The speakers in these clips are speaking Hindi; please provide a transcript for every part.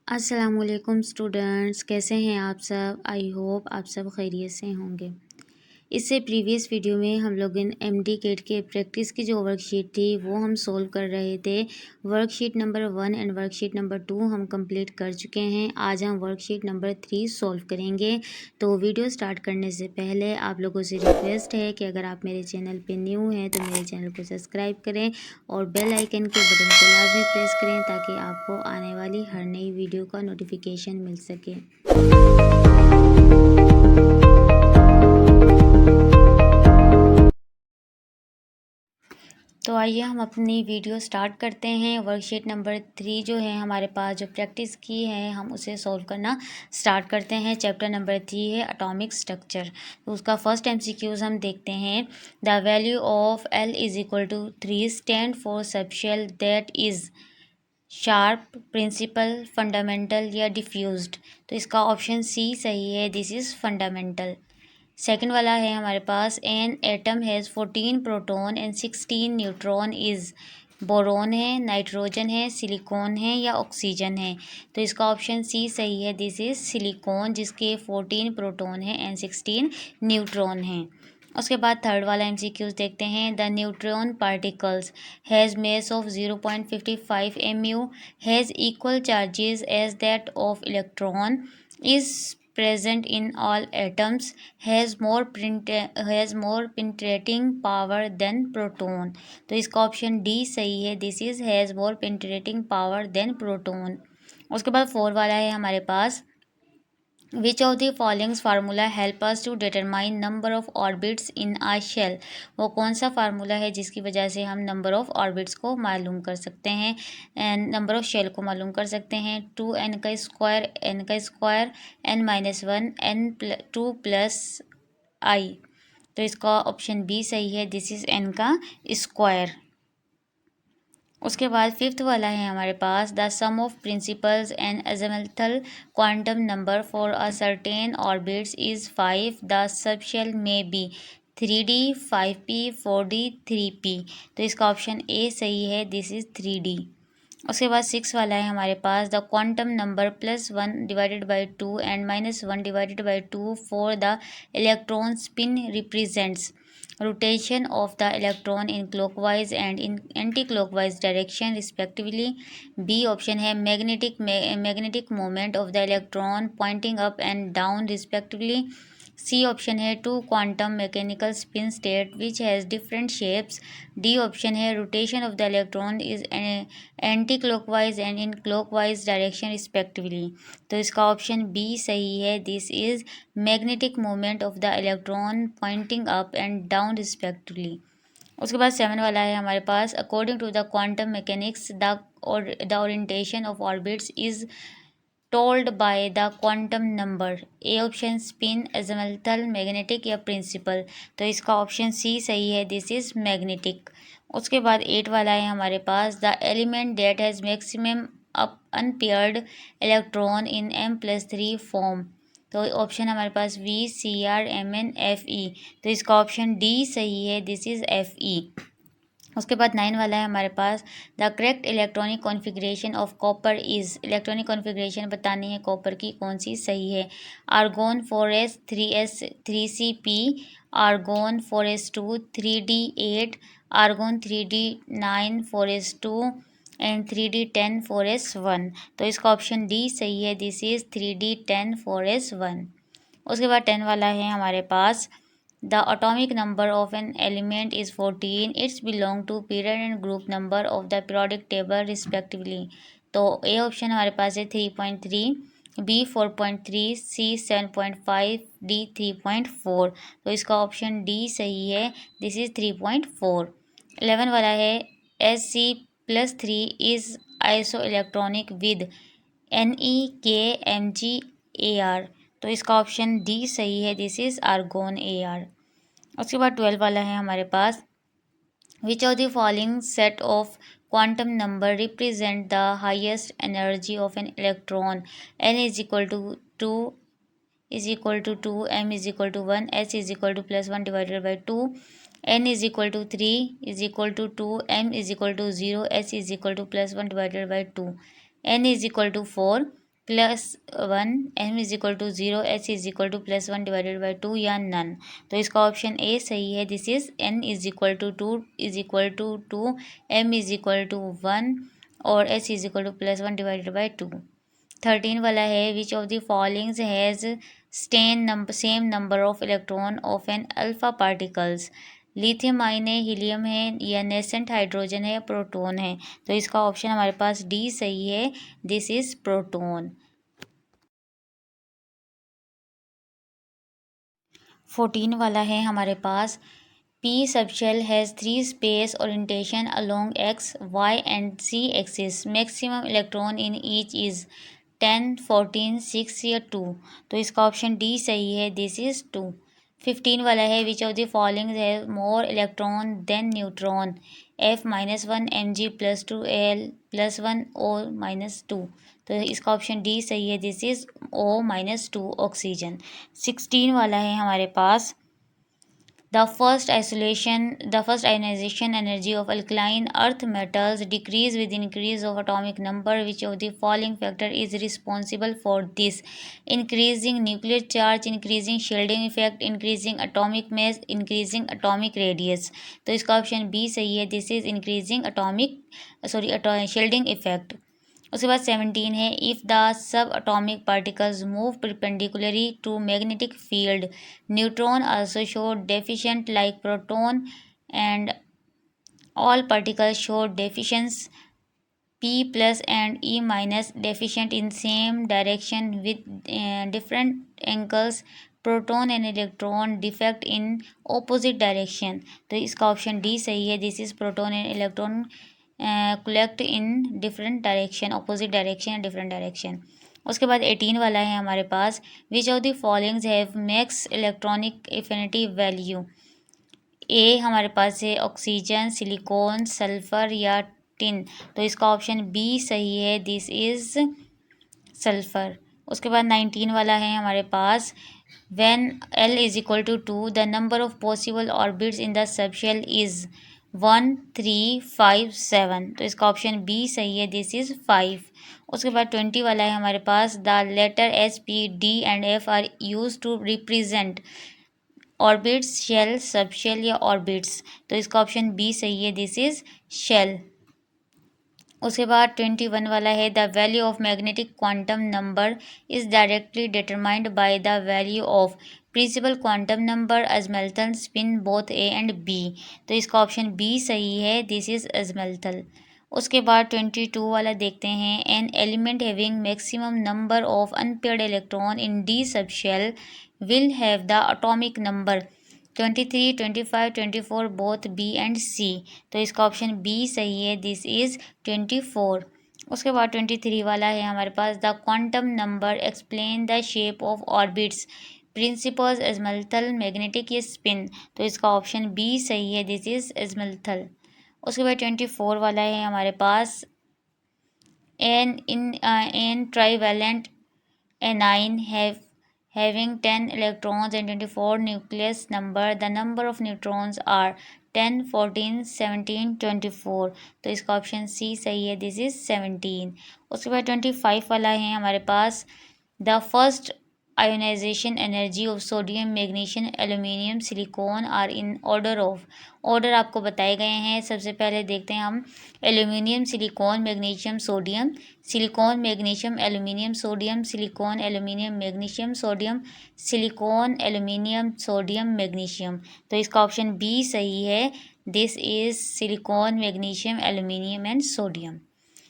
अस्सलामुअलैकुम स्टूडेंट्स, कैसे हैं आप सब। आई होप आप सब खैरियत से होंगे। इससे प्रीवियस वीडियो में हम लोग इन एमडी केट के प्रैक्टिस की जो वर्कशीट थी वो हम सोल्व कर रहे थे। Worksheet number 1 and worksheet number 2 हम कंप्लीट कर चुके हैं। आज हम वर्कशीट नंबर 3 सोल्व करेंगे। तो वीडियो स्टार्ट करने से पहले आप लोगों से रिक्वेस्ट है कि अगर आप मेरे चैनल पे न्यू हैं तो मेरे चैनल को सब्सक्राइब करें और बेल आइकन के बटन को लाजमी प्रेस करें ताकि आपको आने वाली हर नई वीडियो का नोटिफिकेशन मिल सके। तो आइए हम अपनी वीडियो स्टार्ट करते हैं। वर्कशीट नंबर 3 जो है हमारे पास जो प्रैक्टिस की है हम उसे सॉल्व करना स्टार्ट करते हैं। चैप्टर नंबर 3 है एटॉमिक स्ट्रक्चर। तो उसका फर्स्ट एमसीक्यूज हम देखते हैं। The value of L is equal to 3 stand for subshell that is sharp, principal, fundamental या डिफ्यूज्ड। तो इसका ऑप्शन सी सही है, दिस इज़ फंडामेंटल। सेकंड वाला है हमारे पास an atom has 14 proton and 16 neutron is boron है, नाइट्रोजन है, सिलिकॉन है या ऑक्सीजन है। तो इसका ऑप्शन सी सही है, दिस इज़ सिलिकॉन जिसके 14 प्रोटॉन है एंड 16 न्यूट्रॉन हैं। उसके बाद थर्ड वाला एमसीक्यूज देखते हैं। The neutron particles has mass of 0.55 mu, has equal charges as that of electron, is present in all atoms, has more penetrating power than proton। तो इसका ऑप्शन डी सही है, this is has more penetrating power than proton। उसके बाद फोर वाला है हमारे पास Which of the following formula help us to determine number of orbits in a shell. वो कौन सा फार्मूला है जिसकी वजह से हम नंबर ऑफ ऑर्बिट्स को मालूम कर सकते हैं एंड नंबर ऑफ शेल को मालूम कर सकते हैं। 2n का स्क्वायर n-1 n+2 प्लस आई। तो इसका ऑप्शन बी सही है, दिस इज n का स्क्वायर। उसके बाद फिफ्थ वाला है हमारे पास the sum of principals and azimuthal quantum number for a certain orbits is 5। The subshell में be 3D, 5P, 4D, 3P। तो इसका ऑप्शन ए सही है, दिस इज़ 3D। उसके बाद सिक्स वाला है हमारे पास the quantum number +1 divided by 2 and -1 divided by 2 for the electron spin represents rotation of the electron in clockwise and in anti-clockwise direction respectively। B option है magnetic moment of the electron pointing up and down respectively। C option है two quantum mechanical spin state which has different shapes. D option है rotation of the electron is anti clockwise and in clockwise direction respectively. तो इसका ऑप्शन बी सही है, this is magnetic movement of the electron pointing up and down respectively. उसके बाद सेवन वाला है हमारे पास according to the quantum mechanics the orientation of orbits is told by the quantum number. A option spin, azimuthal, magnetic या प्रिंसिपल। तो इसका ऑप्शन सी सही है, दिस इज मैग्नेटिक। उसके बाद एट वाला है हमारे पास the element that has maximum unpaired electron in m+3 form. तो ऑप्शन हमारे पास वी, CR, MN, FE। तो इसका ऑप्शन डी सही है, दिस इज FE। उसके बाद 9 वाला है हमारे पास the correct electronic configuration of copper is. Electronic configuration बतानी है कॉपर की कौन सी सही है। Argon 4s 3s 3cp, argon 4s2 3d8, argon 3d9 4s2 and 3d10 4s1। तो इसका ऑप्शन डी सही है, दिस इज़ 3d10 4s1। उसके बाद 10 वाला है हमारे पास the atomic number of an element is 14। It's belong to period and group number of the periodic table respectively. तो ए ऑप्शन हमारे पास है 3.3, बी 4.3, सी 7.5, डी 3.4। तो इसका ऑप्शन डी सही है, दिस इज़ 3.4। 11 वाला है Sc+3 is iso electronic with NeKMgAr। तो इसका ऑप्शन डी सही है, दिस इज़ आर्गोन AR। उसके बाद 12 वाला है हमारे पास which of the following set of quantum number represent the highest energy of an electron. n is equal to 2 is equal to 2, m is equal to 1, h is equal to +1 divided by 2, n is equal to 3 is equal to 2, m is equal to 0, h is equal to +1 divided by 2, n is equal to 4, +1, m is equal to 0, h is equal to +1 divided by 2 या नन। तो इसका ऑप्शन ए सही है। This is n is equal to 2 is equal to 2, m is equal to 1 और h is equal to +1 divided by 2। 13 वाला है which of the followings has same number of electron of an alpha particles. Lithium ion है, हीलियम है या नेसेंट हाइड्रोजन है या प्रोटॉन है। तो इसका ऑप्शन हमारे पास डी सही है। This is proton. 14 वाला है हमारे पास P subshell has 3 space orientation along x, y and z axis. Maximum electron in each is 10, 14, 6 या 2। तो इसका ऑप्शन डी सही है। This is 2। 15 वाला है विच ऑफ द फॉलोइंग है more electron than neutron. F-1 Mg plus 2 Al plus 1 O minus 2। तो इसका ऑप्शन डी सही है। This is O-2 oxygen. 16 वाला है हमारे पास The first ionization energy of alkaline earth metals decrease with increase of atomic number. Which of the following factor is responsible for this? Increasing nuclear charge, increasing shielding effect, increasing atomic mass, increasing atomic radius। तो इसका ऑप्शन बी सही है। This is increasing shielding effect। उसके बाद 17 है if the subatomic particles move perpendicularly to magnetic field neutron also show deficient like proton and all particles show deficiency P plus and E minus deficient in same direction with different angles proton and electron defect in opposite direction. तो इसका ऑप्शन डी सही है। This is proton and electron collect in different direction, opposite direction and different direction. उसके बाद 18 वाला है हमारे पास which of the followings have max electronic affinity value. A हमारे पास है ऑक्सीजन, सिलिकॉन, सल्फर या टिन। तो इसका ऑप्शन बी सही है। This is sulphur. उसके बाद 19 वाला है हमारे पास when L is equal to 2 the number of possible orbits in the subshell is 1, 3, 5, 7। तो इसका ऑप्शन बी सही है। This is 5। उसके बाद 20 वाला है हमारे पास the letter S, P, D and F are use to represent orbits, shell, subshell या ऑर्बिट्स। तो इसका ऑप्शन बी सही है। This is shell. उसके बाद 21 वाला है the value of magnetic quantum number is directly determined by the value of principal quantum number azimuthal spin both A and B. तो इसका ऑप्शन बी सही है। This is azimuthal. उसके बाद 22 वाला देखते हैं an element having maximum number of unpaired electron in D subshell will have the atomic number 23, 25, 24 both B and C. तो इसका ऑप्शन बी सही है। This is 24। उसके बाद 23 वाला है हमारे पास the quantum number explain the shape of orbits principals azimuthal magnetic या स्पिन। तो इसका ऑप्शन बी सही है। This is एजमल्थल। उसके बाद 24 वाला है हमारे पास N trivalent anion having 10 electrons and 24 nucleus number. The number of neutrons are 10, 14, 17, 24। तो इसका ऑप्शन सी सही है। This is 17। उसके बाद 25 वाला है हमारे पास the first ionization energy of sodium, magnesium, aluminium, silicon are in order of. Order आपको बताए गए हैं। सबसे पहले देखते हैं हम aluminium, silicon, magnesium, sodium, silicon, magnesium, aluminium, sodium, silicon, aluminium, magnesium, sodium, silicon, aluminium, sodium, magnesium. तो इसका ऑप्शन बी सही है। This is silicon, magnesium, aluminium and sodium.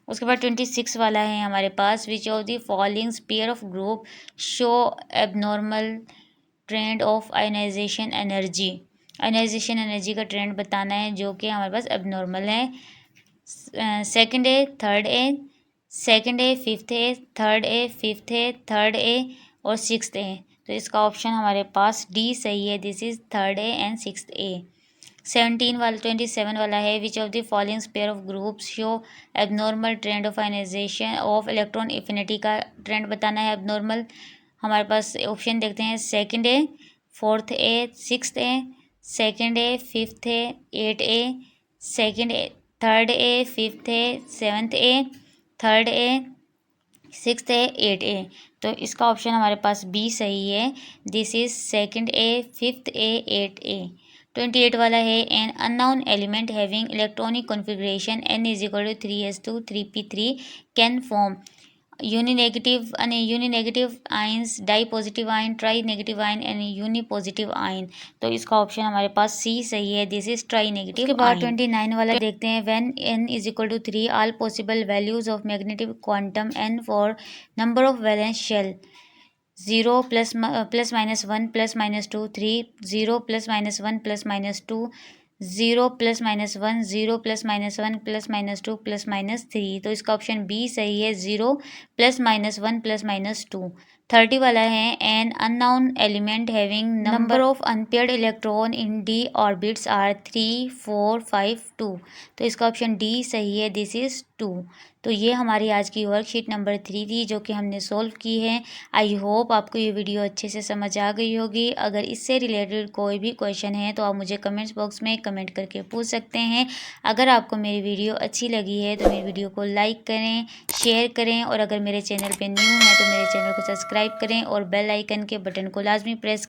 उसके बाद 26 वाला है हमारे पास which of the followings pair of group show abnormal trend of ionization energy. Ionization energy का ट्रेंड बताना है जो कि हमारे पास एबनॉर्मल है। Second A, third A, second A, fifth A, third A, fifth A, third A और सिक्स्थ ए। तो इसका ऑप्शन हमारे पास डी सही है। This is third A and sixth A. 27 वाला है which of the followings pair of groups show abnormal trend of ionization of electron affinity का ट्रेंड बताना है एबनॉर्मल। हमारे पास ऑप्शन देखते हैं second A, fourth A, sixth A, second A, fifth A, eight A, second A, third A, fifth A, seventh A, third A, 6th है 8A, तो इसका ऑप्शन हमारे पास बी सही है। This is 2nd A, 5th A, 8A। 28 वाला है an unknown element having electronic configuration n is equal to 3s2 3p3 can form uninegative ions, dipositive ion, trinegative ion and unipositive ion. तो इसका ऑप्शन हमारे पास सी सही है। This is trinegative. उसके बाद 29 वाला देखते हैं। When n is equal to 3 all possible values of magnetic quantum n for number of valence shell 0 plus minus 1 plus minus 2 3 0 plus minus 1 plus minus 2 0 plus minus 1 0 plus minus 1 plus minus 2 plus minus 3। तो इसका ऑप्शन बी सही है। 0 प्लस माइनस 1 प्लस माइनस 2। 30 वाला है an unknown element having number of unpaired electron in D orbits are 3 4 5 2। तो इसका ऑप्शन डी सही है। This is 2। तो ये हमारी आज की वर्कशीट नंबर 3 थी जो कि हमने सॉल्व की है। आई होप आपको ये वीडियो अच्छे से समझ आ गई होगी। अगर इससे रिलेटेड कोई भी क्वेश्चन है तो आप मुझे कमेंट्स बॉक्स में कमेंट करके पूछ सकते हैं। अगर आपको मेरी वीडियो अच्छी लगी है तो मेरी वीडियो को लाइक करें, शेयर करें और अगर मेरे चैनल पे न्यू है तो मेरे चैनल को सब्सक्राइब करें और बेल आइकन के बटन को लाजमी प्रेस